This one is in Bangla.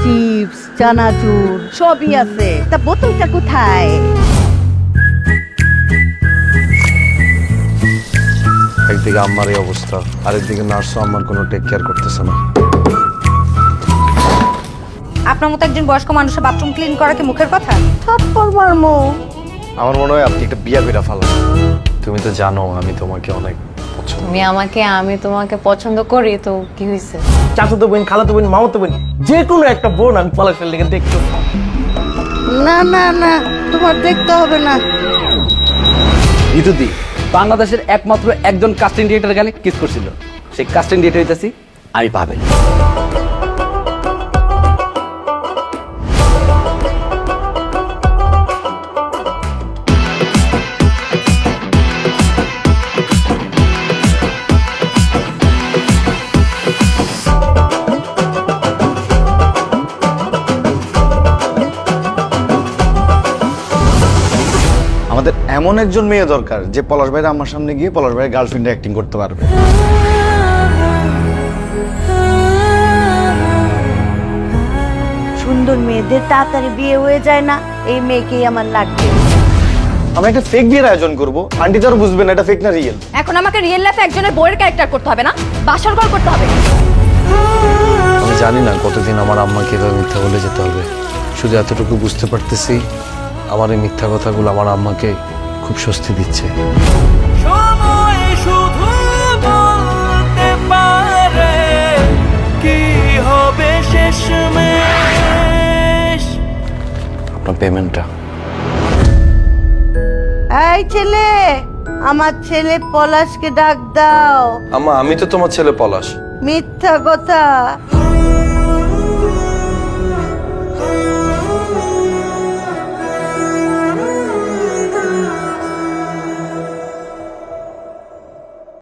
চিপস চানাচুর সবই আছে, তা বোতলটা কোথায়? একদিকে আম্মার এই অবস্থা, আরেকদিকে নার্সও আমার কোনো টেক কেয়ার করতেছে না। আপনার মতো একজন বয়স্ক মানুষের বাথরুম ক্লিন করা কি মুখের কথা? থাপ্পড় মারমো। আমার মনে হয় আপনি একটা বিয়া কইরা ফেলান। তুমি তো জানো আমি তোমাকে অনেক পছন্দ। আমি তোমাকে পছন্দ করি, তো কি হয়েছে? চাচাতো বোন, খালাতো বোন, মামাতো বোন, যে কোনো একটা বোন আমি পলাশের লেগে দেখতে। না না না, তোমার দেখতে হবে না। ইতুদি বাংলাদেশের একমাত্র একজন কাস্টিং ডিরেক্টর গানে কিস করছিল, সেই কাস্টিং ডিরেক্টর হইতাছি আমি পাবেন। আমাদের এমন একজন মেয়ে দরকার যে পলাশ ভাইয়ের আমার সামনে গিয়ে পলাশ ভাইয়ের গার্লফ্রেন্ডে অ্যাক্টিং করতে পারবে। সুন্দর মেয়েদের তাড়াতাড়ি বিয়ে হয়ে যায় না, এই মেয়েকেই আমার লাগবে। আমরা একটা ফেক বিয়ের আয়োজন করব, আন্টি তো আর বুঝবেন এটা ফেক না রিয়েল। এখন আমাকে রিয়েল লাইফে একজনের বইয়ের ক্যারেক্টার করতে হবে না, বাসর ঘর করতে হবে। আমি জানি না কতদিন আমার আম্মাকে এভাবে মিথ্যা বলে যেতে হবে, শুধু এতটুকু বুঝতে পারতেছি আমার এই মিথ্যা কথাগুলো আমার আম্মাকে খুব স্বস্তি দিচ্ছে। সময় শুধু বলতে পারে কি হবে শেষমেশ। আপনার পেমেন্টটা। এই ছেলে, আমার ছেলে পলাশকে ডাক দাও। আম্মা আমি তো তোমার ছেলে পলাশ। মিথ্যা কথা।